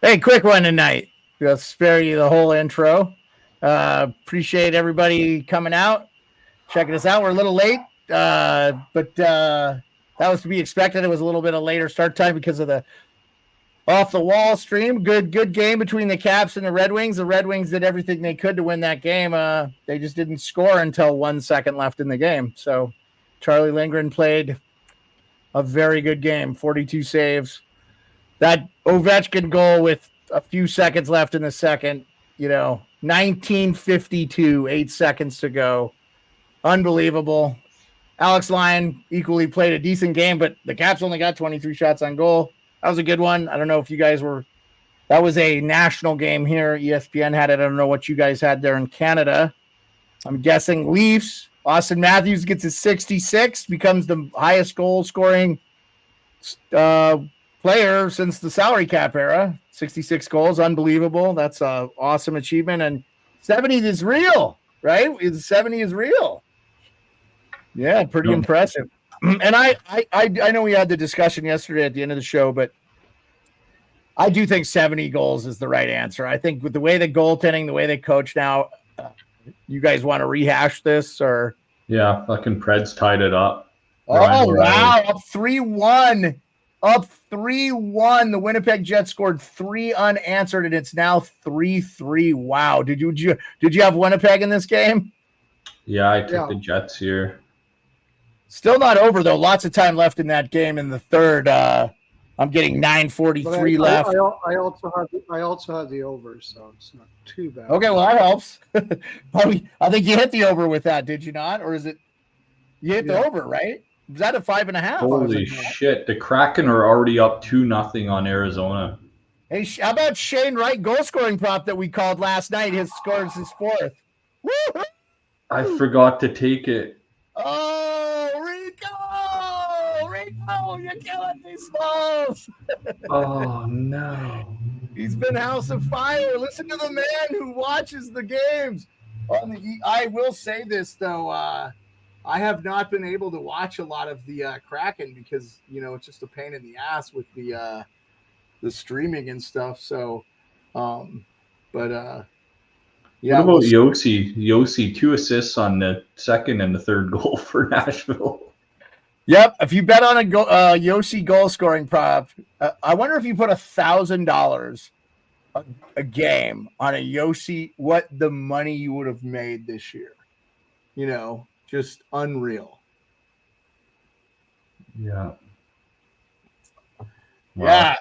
Hey, quick one tonight. I'll spare you the whole intro. Appreciate everybody coming out, checking us out. We're a little late, but that was to be expected. It was a little bit of later start time because of the off the wall stream. Good game between the Caps and the Red Wings. The Red Wings did everything they could to win that game. They just didn't score until 1 second left in the game. So Charlie Lindgren played a very good game, 42 saves. That Ovechkin goal with a few seconds left in the second, 1952, 8 seconds to go. Unbelievable. Alex Lyon equally played a decent game, but the Caps only got 23 shots on goal. That was a good one. I don't know if you guys were – that was a national game here. ESPN had it. I don't know what you guys had there in Canada. I'm guessing Leafs. Austin Matthews gets his 66, becomes the highest goal-scoring player since the salary cap era. 66 goals, unbelievable. That's an awesome achievement. And 70 is real, right? 70 is real. Yeah, pretty impressive. And I know we had the discussion yesterday at the end of the show, but I do think 70 goals is the right answer. I think with the way the goaltending, the way they coach now, you guys want to rehash this or? Yeah, fucking Preds tied it up. Oh, wow. Up 3-1. Up 3-1. The Winnipeg Jets scored 3 unanswered, and it's now 3-3. Wow. Did you have Winnipeg in this game? Yeah, I took the Jets here. Still not over, though. Lots of time left in that game in the third. I'm getting 9:43 left. I also have the over, so it's not too bad. Okay, well, that helps. I think you hit the over with that, did you not? Or is it you hit the over, right? Was that a 5.5? Holy shit. The Kraken are already up 2-0 on Arizona. Hey, how about Shane Wright goal scoring prop that we called last night? His scores his 4th. Woo-hoo! I forgot to take it. Oh, Rico, you're killing these balls. Oh, no. He's been House of Fire. Listen to the man who watches the games. I will say this, though. I have not been able to watch a lot of the Kraken because, it's just a pain in the ass with the streaming and stuff. So, yeah. What about Yossi? Yossi, 2 assists on the second and the third goal for Nashville. Yep. If you bet on a Yossi goal scoring prop, I wonder if you put $1,000 a game on a Yossi, what the money you would have made this year. Just unreal. Yeah. Wow.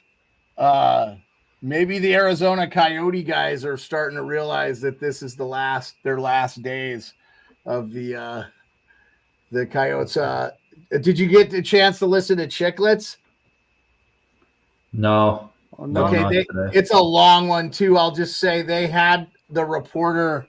Yeah. Maybe the Arizona Coyote guys are starting to realize that this is their last days of the Coyotes. Did you get the chance to listen to Chicklets? No. Okay, it's a long one too. I'll just say they had the reporter,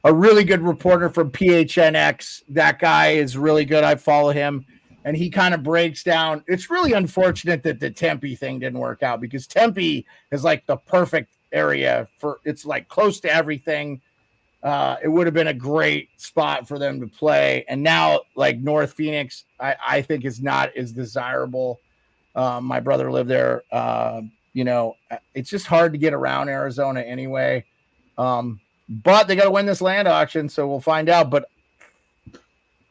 a really good reporter from PHNX. That guy is really good. I follow him, and he kind of breaks down. It's really unfortunate that the Tempe thing didn't work out because Tempe is like the perfect area it's like close to everything. It would have been a great spot for them to play. And now like North Phoenix, I think is not as desirable. My brother lived there. It's just hard to get around Arizona anyway. But they got to win this land auction, so we'll find out. But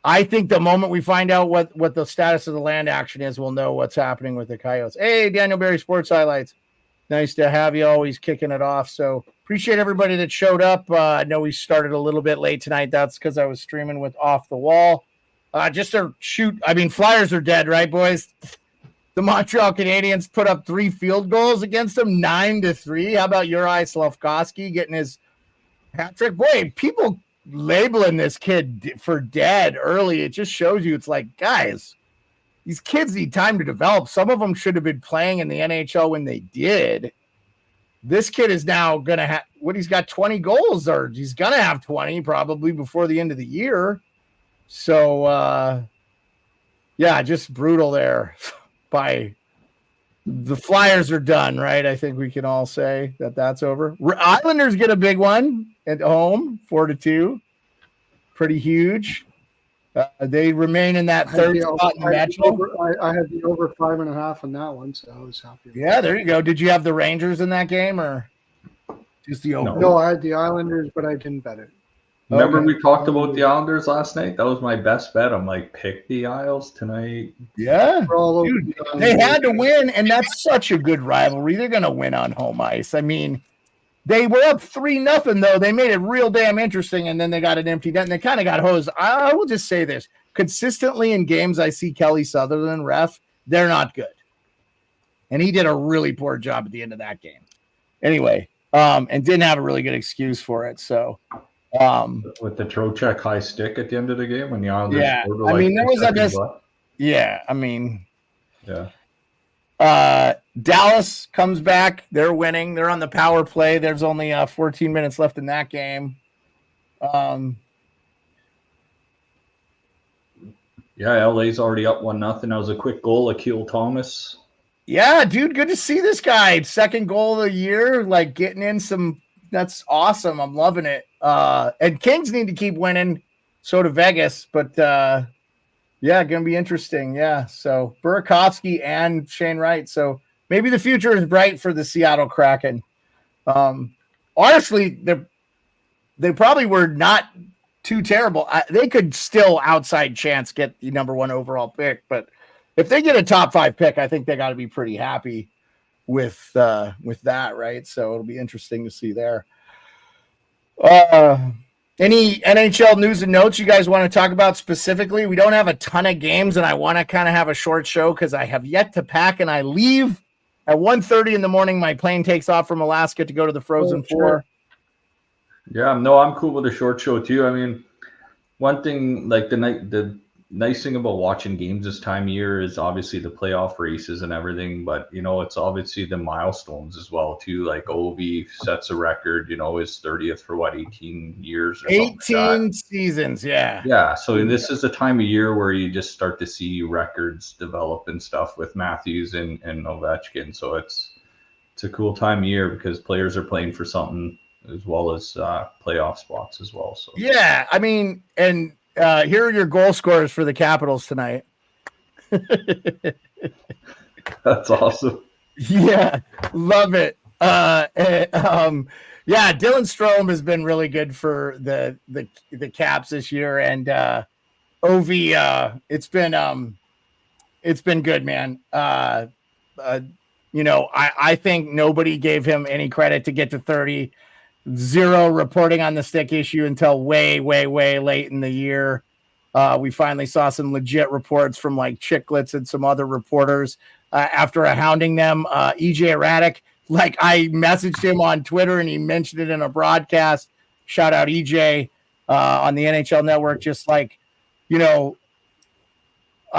I think the moment we find out what the status of the land auction is, we'll know what's happening with the Coyotes. Hey, Daniel Berry Sports Highlights. Nice to have you always kicking it off. So appreciate everybody that showed up. I know we started a little bit late tonight. That's because I was streaming with Off the Wall. Just to shoot, Flyers are dead, right, boys? The Montreal Canadiens put up 3 field goals against them, 9-3. How about Juraj Slafkovsky getting his hat trick? Boy, people labeling this kid for dead early. It just shows you it's like, guys, these kids need time to develop. Some of them should have been playing in the NHL when they did. This kid is now going to have he's got 20 goals, or he's going to have 20 probably before the end of the year. So, yeah, just brutal there by the Flyers are done, right? I think we can all say that that's over. Islanders get a big one at home, 4-2. Pretty huge. They remain in that third spot in the Metro. I had the over 5.5 on that one, so I was happy. Yeah, there you go. Did you have the Rangers in that game or just the over? No, I had the Islanders, but I didn't bet it. Remember we talked about the Islanders last night? That was my best bet. I'm like, pick the Isles tonight. Yeah. Dude, they had to win, and that's such a good rivalry. They're going to win on home ice. I mean, they were up 3-0, though. They made it real damn interesting, and then they got an empty net, and they kind of got hosed. I will just say this. Consistently in games I see Kelly Sutherland ref, they're not good. And he did a really poor job at the end of that game. Anyway, and didn't have a really good excuse for it, so... with the Trocheck high stick at the end of the game when the Islanders scored, I mean, there was Dallas comes back. They're winning. They're on the power play. There's only 14 minutes left in that game. LA's already up 1-0. That was a quick goal, Akil Thomas. Yeah, dude, good to see this guy. Second goal of the year, like getting in some. That's awesome. I'm loving it. And Kings need to keep winning. So do Vegas. But, going to be interesting. Yeah. So Burakovsky and Shane Wright. So maybe the future is bright for the Seattle Kraken. Honestly, they probably were not too terrible. They could still outside chance get the number 1 overall pick. But if they get a top 5 pick, I think they got to be pretty happy with that, right? So it'll be interesting to see there. Any NHL news and notes you guys want to talk about specifically? We don't have a ton of games, and I want to kind of have a short show because I have yet to pack, and I leave at 1:30 in the morning. My plane takes off from Alaska to go to the Frozen Four. Yeah, no, I'm cool with a short show too. I mean, one thing, like the nice thing about watching games this time of year is obviously the playoff races and everything, but it's obviously the milestones as well too. Like Ovi sets a record, his 30th for 18 years or 18 seasons. Yeah, so this is the time of year where you just start to see records develop and stuff with Matthews and Ovechkin. So it's a cool time of year because players are playing for something as well as playoff spots as well. So yeah, I mean, and here are your goal scorers for the Capitals tonight. That's awesome. Yeah, love it. Dylan Strome has been really good for the Caps this year, and Ovi, it's been good, man. I think nobody gave him any credit to get to 30. Zero reporting on the stick issue until way, way, way late in the year. We finally saw some legit reports from like Chicklets and some other reporters after hounding them. EJ Erratic, like I messaged him on Twitter and he mentioned it in a broadcast. Shout out EJ on the NHL Network. Just like, I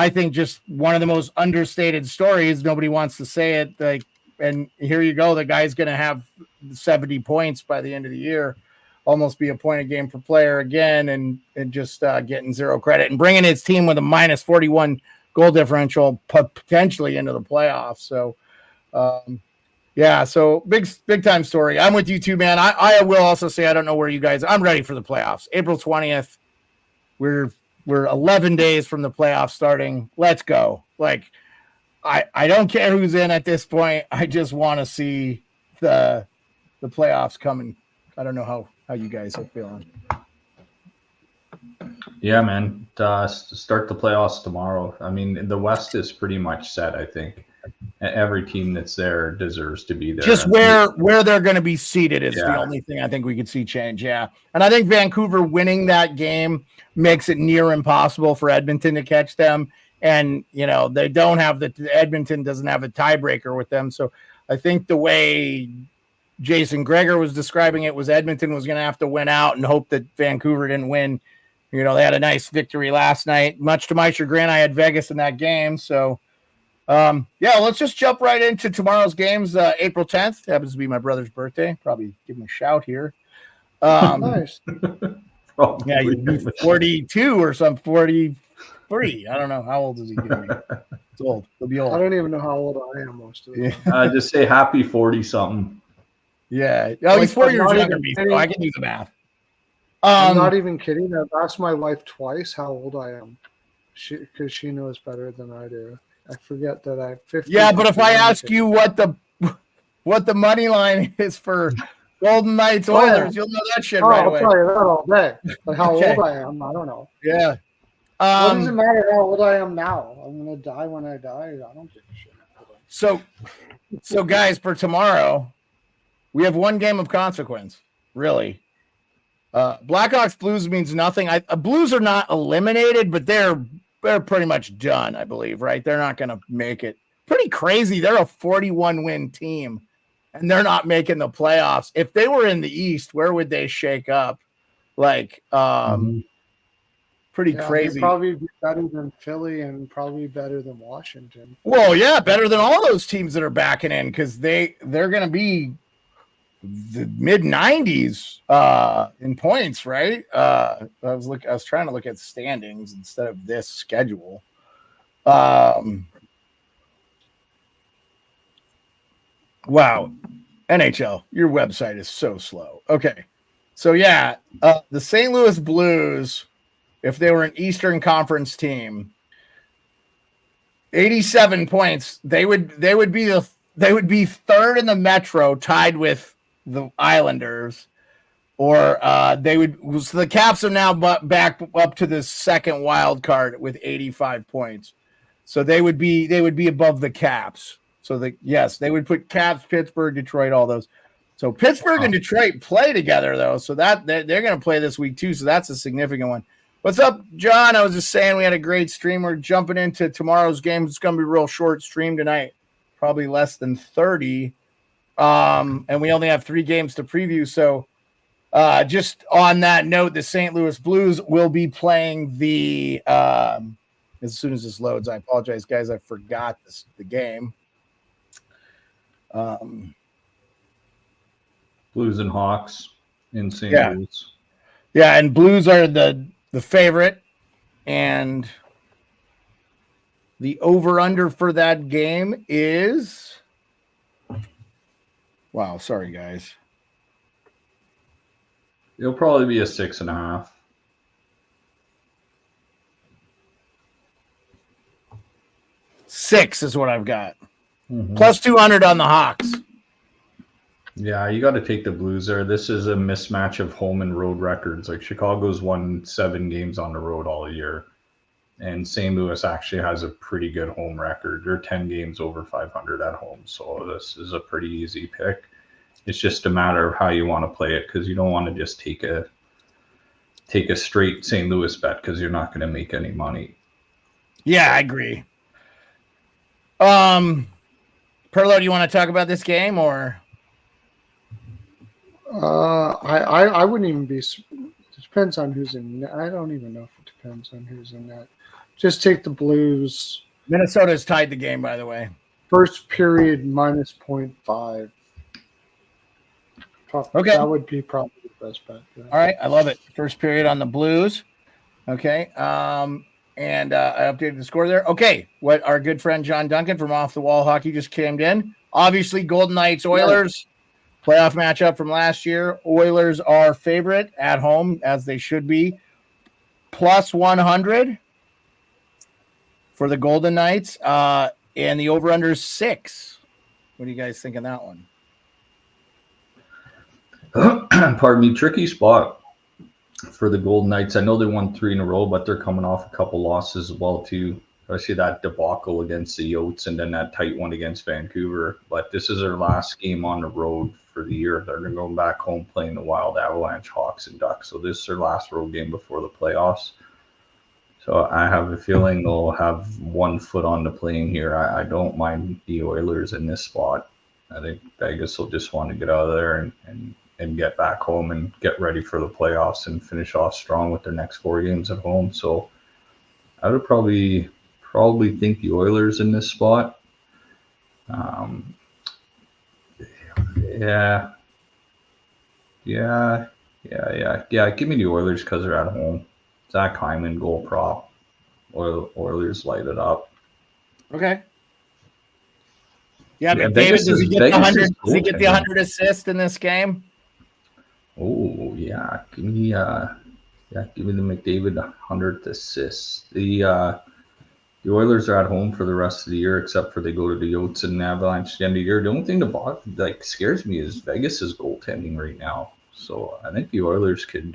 think just one of the most understated stories. Nobody wants to say it. Like, and here you go. The guy's going to have 70 points by the end of the year, almost be a point a game per player again, and just getting zero credit and bringing his team with a minus 41 goal differential potentially into the playoffs. So, so big time story. I'm with you too, man. I will also say, I don't know where you guys, I'm ready for the playoffs. April 20th. We're 11 days from the playoffs starting. Let's go. Like, I don't care who's in at this point. I just want to see the playoffs coming. I don't know how you guys are feeling. Yeah, man. Start the playoffs tomorrow. I mean, the West is pretty much set, I think. Every team that's there deserves to be there. Just where they're going to be seated is the only thing I think we could see change. Yeah. And I think Vancouver winning that game makes it near impossible for Edmonton to catch them. And, they don't have Edmonton doesn't have a tiebreaker with them. So I think the way Jason Gregor was describing it was Edmonton was going to have to win out and hope that Vancouver didn't win. They had a nice victory last night. Much to my chagrin, I had Vegas in that game. So, let's just jump right into tomorrow's games. April 10th happens to be my brother's birthday. Probably give him a shout here. Nice. Yeah, you'd be 42 or some 43. I don't know. How old is he going to be? It's old. He'll be old. I don't even know how old I am most of the time. Just say happy 40-something. Yeah. Oh, he's 4 years younger than me, so I can do the math. I'm not even kidding. I've asked my wife twice how old I am, because she knows better than I do. I forget that I'm 50. Yeah, but if I ask you what the money line is for Golden Knights Oilers, you'll know that shit right away. I'll tell you that all day. But how Okay. old I am, I don't know. Yeah. What does it matter how old I am now? I'm gonna die when I die. I don't give a shit. So guys, for tomorrow, we have one game of consequence, really. Blackhawks Blues means nothing. Blues are not eliminated, but they're pretty much done, I believe, right? They're not going to make it. Pretty crazy. They're a 41-win team, and they're not making the playoffs. If they were in the East, where would they shake up? Like, pretty crazy. They'd probably be better than Philly and probably better than Washington. Well, yeah, better than all those teams that are backing in, because they're going to be the mid 90s in points, right? I was trying to look at standings instead of this schedule. Wow, NHL, your website is so slow. Okay, so yeah, the St. Louis Blues, if they were an Eastern Conference team, 87 points, they would be third in the Metro, tied with the Islanders, or so the Caps are now back up to the second wild card with 85 points. So they would be above the Caps. So they would put Caps, Pittsburgh, Detroit, all those. So Pittsburgh and Detroit play together though. So that they're going to play this week too. So that's a significant one. What's up, John? I was just saying we had a great stream. We're jumping into tomorrow's game. It's going to be a real short stream tonight, probably less than 30. And we only have 3 games to preview. So just on that note, the St. Louis Blues will be playing as soon as this loads. I apologize, guys. I forgot the game. Blues and Hawks in St. Louis. Yeah, and Blues are the favorite. And the over-under for that game is... Wow, sorry, guys. It'll probably be a 6.5. Six is what I've got. Plus 200 on the Hawks. Yeah, you got to take the Blues there. This is a mismatch of home and road records. Like Chicago's won 7 games on the road all year, and St. Louis actually has a pretty good home record. They're 10 games over 500 at home, so this is a pretty easy pick. It's just a matter of how you want to play it, because you don't want to just take a straight St. Louis bet, because you're not going to make any money. Yeah, I agree. Pearlo, do you want to talk about this game or? I wouldn't even be. It depends on who's in. I don't even know if it depends on who's in that. Just take the Blues. Minnesota's tied the game, by the way. First period minus 0.5. Okay, that would be probably the best bet. Yeah. All right, I love it. First period on the Blues. Okay, and I updated the score there. Okay, what our good friend John Duncan from Off the Wall Hockey just came in. Obviously, Golden Knights Oilers playoff matchup from last year. Oilers are favorite at home, as they should be. Plus 100 for the Golden Knights, and the over/under is 6. What do you guys think of that one? Pardon me, tricky spot for the Golden Knights. I know they won 3 in a row, but they're coming off a couple losses as well too. I see that debacle against the Yotes and then that tight one against Vancouver. But this is their last game on the road for the year. They're going to go back home playing the Wild, Avalanche, Hawks, and Ducks. So this is their last road game before the playoffs. So I have a feeling they'll have one foot on the plane here. I don't mind the Oilers in this spot. I think Vegas will just want to get out of there and get back home and get ready for the playoffs and finish off strong with their next 4 games at home. So I would probably think the Oilers in this spot. Yeah. Give me the Oilers because they're at home. Zach Hyman goal prop. Oilers light it up. Okay. Yeah, but David, does he get the 100 assist in this game? Oh yeah, give me the McDavid 100th assist. The Oilers are at home for the rest of the year, except for they go to the Yotes and Avalanche at the end of the year. The only thing that scares me is Vegas's goaltending right now. So I think the Oilers could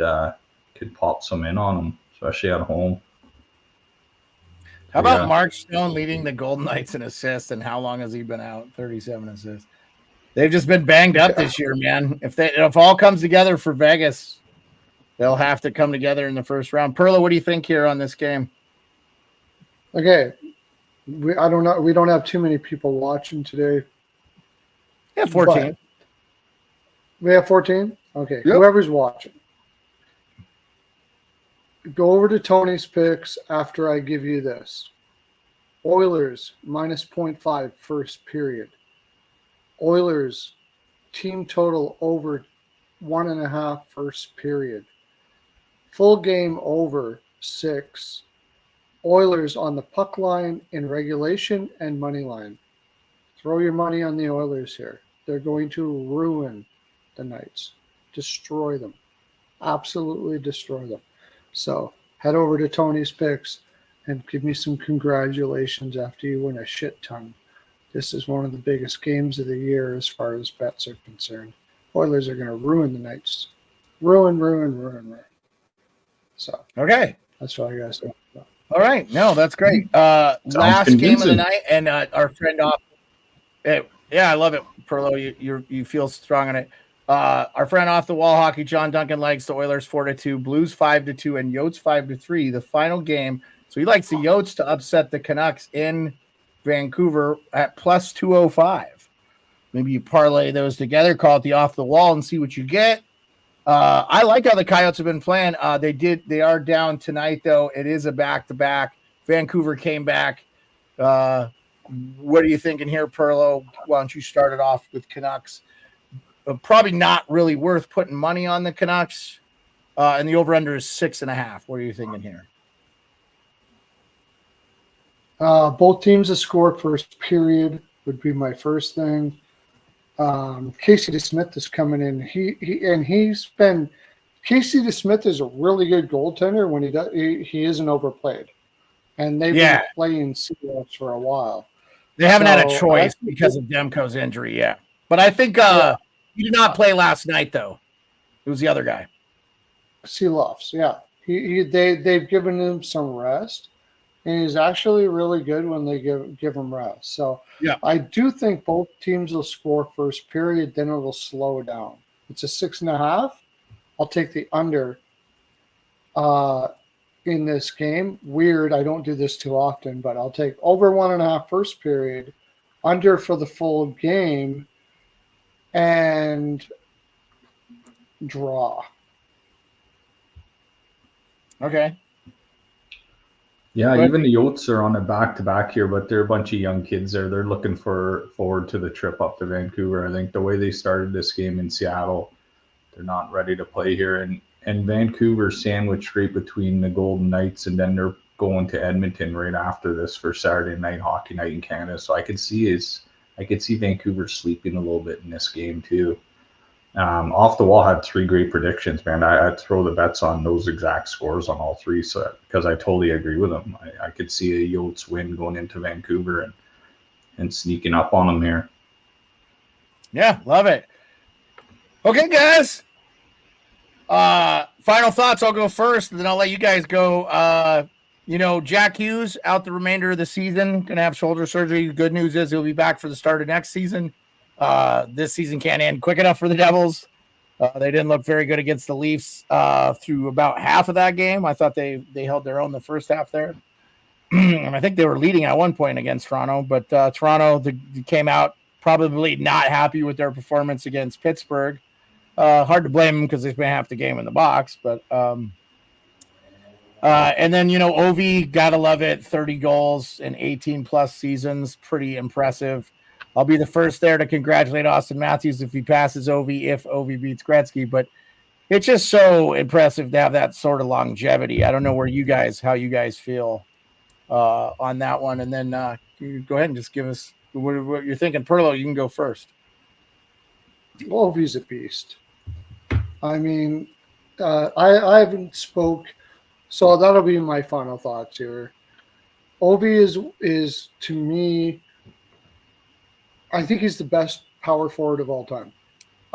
pop some in on them, especially at home. How about Mark Stone leading the Golden Knights in assists, and how long has he been out? 37 assists. They've just been banged up this year, man. If all comes together for Vegas, they'll have to come together in the first round. Pearlo, what do you think here on this game? Okay, I don't know. We don't have too many people watching today. Yeah, 14. We have 14? Okay, yep. Whoever's watching. Go over to Tony's picks after I give you this. Oilers, minus 0.5 first period. Oilers, team total over 1.5 first period. Full game over 6. Oilers on the puck line in regulation and money line. Throw your money on the Oilers here. They're going to ruin the Knights. Destroy them. Absolutely destroy them. So head over to Tony's picks and give me some congratulations after you win a shit ton. This is one of the biggest games of the year as far as bets are concerned. Oilers are going to ruin the Knights. Ruin. So okay, that's what I got to say. All right, no, that's great. Last game of the night, and our friend off. Yeah, I love it, Pearlo. You feel strong on it. Our friend off the wall hockey, John Duncan, likes the Oilers 4-2, Blues 5-2, and Yotes 5-3. The final game. So he likes the Yotes to upset the Canucks in Vancouver at plus 205. Maybe you parlay those together, call it the off the wall, and see what you get. I like how the Coyotes have been playing. They are down tonight, though. It is a back-to-back. Vancouver came back. What are you thinking here, Pearlo? Why don't you start it off with Canucks? Probably not really worth putting money on the Canucks. And the over-under is 6.5. What are you thinking here? Both teams to score first period would be my first thing. Casey DeSmith is coming in. Casey DeSmith is a really good goaltender when he isn't overplayed, and they've been playing Seahawks for a while. They haven't had a choice because of Demko's injury, But I think he did not play last night, though. It was the other guy. Seahawks, yeah. They've given him some rest. And he's actually really good when they give him rest. So I do think both teams will score first period, then it will slow down. It's a 6.5. I'll take the under in this game. Weird, I don't do this too often, but I'll take over 1.5 first period, under for the full game, and draw. Okay. Yeah, even the Yotes are on a back-to-back here, but they're a bunch of young kids there. They're looking forward to the trip up to Vancouver. I think the way they started this game in Seattle, they're not ready to play here. And Vancouver sandwiched right between the Golden Knights, and then they're going to Edmonton right after this for Saturday night hockey night in Canada. So I could see Vancouver sleeping a little bit in this game too. Off the wall had 3 great predictions, man. I'd throw the bets on those exact scores on all 3, so because I totally agree with them. I could see a Yotes win going into Vancouver and sneaking up on them here. Yeah, love it. Okay, guys. Final thoughts. I'll go first, and then I'll let you guys go. Jack Hughes out the remainder of the season, going to have shoulder surgery. Good news is he'll be back for the start of next season. This season can't end quick enough for the Devils. They didn't look very good against the Leafs through about half of that game. I thought they held their own the first half there. And I think they were leading at one point against Toronto, but Toronto came out probably not happy with their performance against Pittsburgh. Hard to blame them because they spent half the game in the box, but and then, Ovi, gotta love it. 30 goals in 18 plus seasons. Pretty impressive. I'll be the first there to congratulate Austin Matthews if he passes Ovi, if Ovi beats Gretzky, but it's just so impressive to have that sort of longevity. I don't know how you guys feel on that one. And then you go ahead and just give us what you're thinking. Pearlo, you can go first. Ovi's a beast. I mean, I haven't spoke, so that'll be my final thoughts here. Ovi is to me, I think he's the best power forward of all time.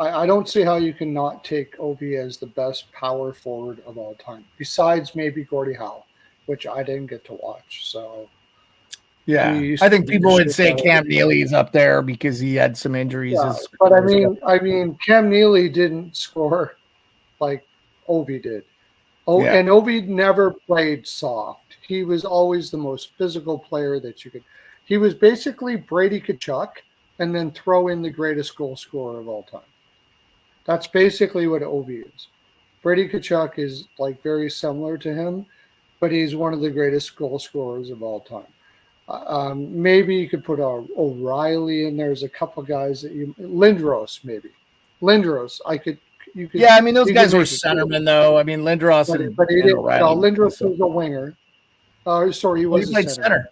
I don't see how you can not take Ovi as the best power forward of all time, besides maybe Gordie Howe, which I didn't get to watch. So, yeah, I think people would say Cam Neely's up there because he had some injuries. Yeah, but I mean, Cam Neely didn't score like Ovi did. And Ovi never played soft. He was always the most physical player that you could. He was basically Brady Tkachuk, and then throw in the greatest goal scorer of all time. That's basically what Ovi is. Brady Tkachuk is like very similar to him, but he's one of the greatest goal scorers of all time. Maybe you could put O'Reilly in. There's a couple guys that Lindros, maybe. Lindros, you could. Yeah, I mean those guys were centermen though. I mean Lindros but he didn't. No, Lindros was a winger. Sorry, he was he played center.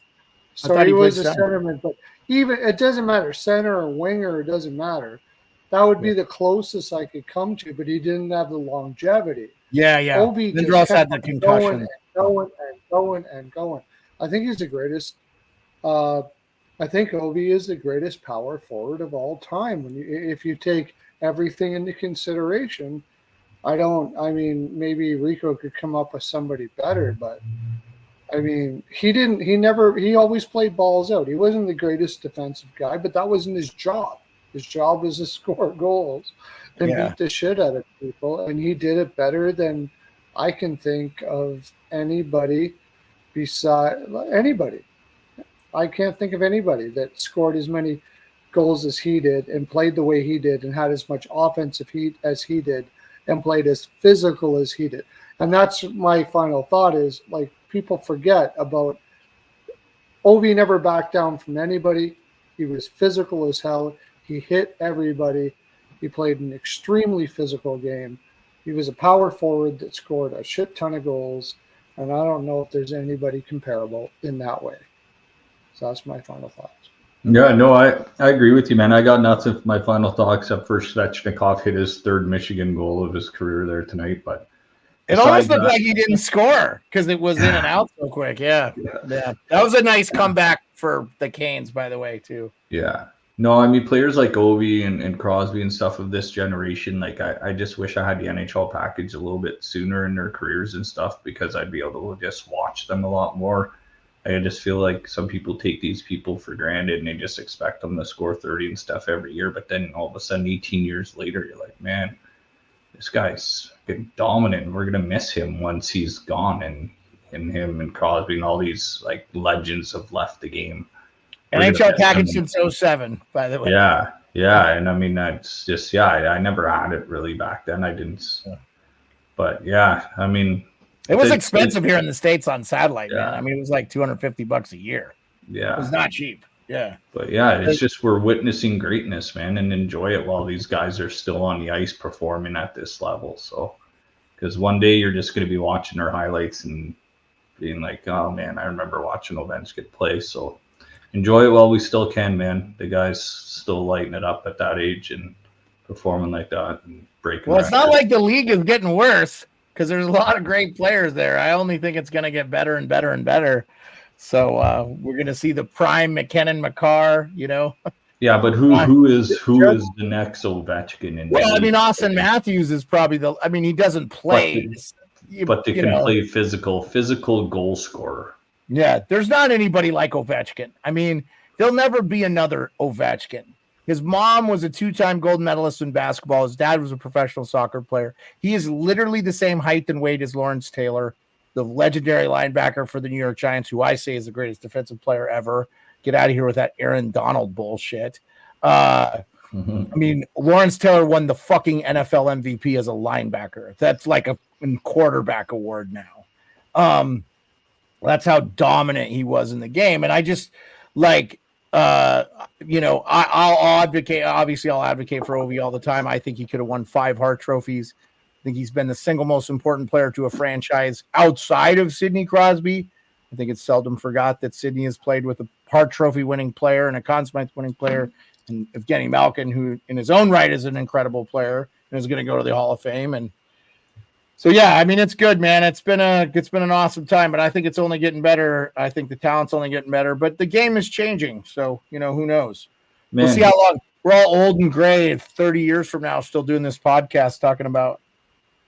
So he was a centerman, but even it doesn't matter, center or winger, it doesn't matter. That would be the closest I could come to, but he didn't have the longevity. Yeah. Ovi Lindros had the concussion. Going. I think he's the greatest. I think Ovi is the greatest power forward of all time. If you take everything into consideration, I mean, maybe Rico could come up with somebody better, but I mean, he always played balls out. He wasn't the greatest defensive guy, but that wasn't his job. His job was to score goals and beat the shit out of people. And he did it better than I can think of anybody anybody. I can't think of anybody that scored as many goals as he did and played the way he did and had as much offensive heat as he did and played as physical as he did. And that's my final thought is, like, people forget about Ovi never backed down from anybody. He was physical as hell. He hit everybody. He played an extremely physical game. He was a power forward that scored a shit ton of goals. And I don't know if there's anybody comparable in that way. So that's my final thoughts. Yeah, no, I agree with you, man. I got nothing for my final thought except for Svechnikov hit his third Michigan goal of his career there tonight. But it almost looked like he didn't score because it was in and out so quick. Yeah. That was a nice comeback for the Canes, by the way, too. Yeah. No, I mean, players like Ovi and Crosby and stuff of this generation, like I just wish I had the NHL package a little bit sooner in their careers and stuff because I'd be able to just watch them a lot more. I just feel like some people take these people for granted and they just expect them to score 30 and stuff every year. But then all of a sudden, 18 years later, you're like, man, this guy's getting dominant and we're going to miss him once he's gone. And him and Crosby and all these like legends have left the game. NHL package since 2007, by the way. Yeah. And I mean, that's just, I never had it really back then. I didn't. But yeah, I mean, it was expensive here in the States on satellite, man. I mean, it was like $250 a year. Yeah. It was not cheap. Yeah. But yeah, it's just we're witnessing greatness, man, and enjoy it while these guys are still on the ice performing at this level. So, because one day you're just going to be watching their highlights and being like, oh, man, I remember watching Ovechkin play. So enjoy it while we still can, man. The guy's still lighting it up at that age and performing like that and breaking Well, it's not like the league is getting worse. Because there's a lot of great players there. I only think it's going to get better and better and better. So we're going to see the prime McKinnon, Makar, you know. Yeah, but who is the next Ovechkin? Well, I mean, Austin Matthews is probably he doesn't play. But they can play physical goal scorer. Yeah, there's not anybody like Ovechkin. I mean, there'll never be another Ovechkin. His mom was a 2-time gold medalist in basketball. His dad was a professional soccer player. He is literally the same height and weight as Lawrence Taylor, the legendary linebacker for the New York Giants, who I say is the greatest defensive player ever. Get out of here with that Aaron Donald bullshit. I mean, Lawrence Taylor won the fucking NFL MVP as a linebacker. That's like a quarterback award now. That's how dominant he was in the game. And I just like, I'll advocate. Obviously, I'll advocate for Ovi all the time. I think he could have won 5 Hart trophies. I think he's been the single most important player to a franchise outside of Sidney Crosby. I think it's seldom forgot that Sidney has played with a Hart Trophy winning player and a Conn Smythe winning player, and Evgeny Malkin, who in his own right is an incredible player. and is going to go to the Hall of Fame. And so, yeah, I mean, it's good, man. It's been an awesome time, but I think it's only getting better. I think the talent's only getting better, but the game is changing. So, who knows? Man. We'll see how long. We're all old and gray 30 years from now, still doing this podcast talking about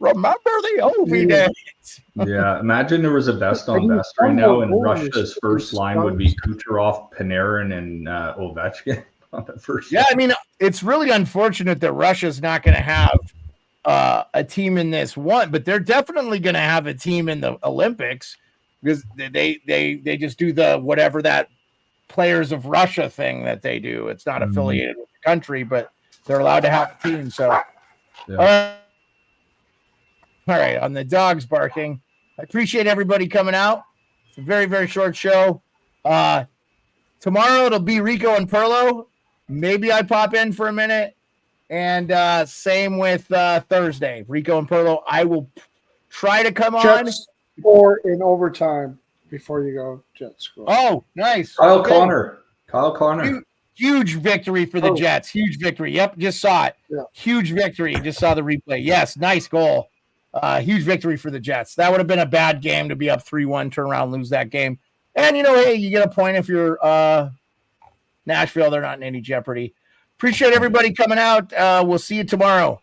remember the Ovi days. Yeah, imagine there was a best on best right now, and Russia's first line would be Kucherov, Panarin, and Ovechkin on the first. Yeah, I mean, it's really unfortunate that Russia's not going to have a team in this one, but they're definitely going to have a team in the Olympics because they just do the whatever that Players of Russia thing that they do. It's not affiliated with the country, but they're allowed to have a team. So, Yeah. All right, on the dogs barking. I appreciate everybody coming out. It's a very, very short show. Tomorrow it'll be Rico and Pearlo. Maybe I pop in for a minute. And same with Thursday. Rico and Pearlo. I will try to come on. Score in overtime before you go. Jets score. Oh, nice. Kyle Connor. Huge victory for the Jets. Huge victory. Yep, just saw it. Yeah. Huge victory. Just saw the replay. Yes, nice goal. Huge victory for the Jets. That would have been a bad game to be up 3-1, turn around, lose that game. And, hey, you get a point if you're Nashville. They're not in any jeopardy. Appreciate everybody coming out. We'll see you tomorrow.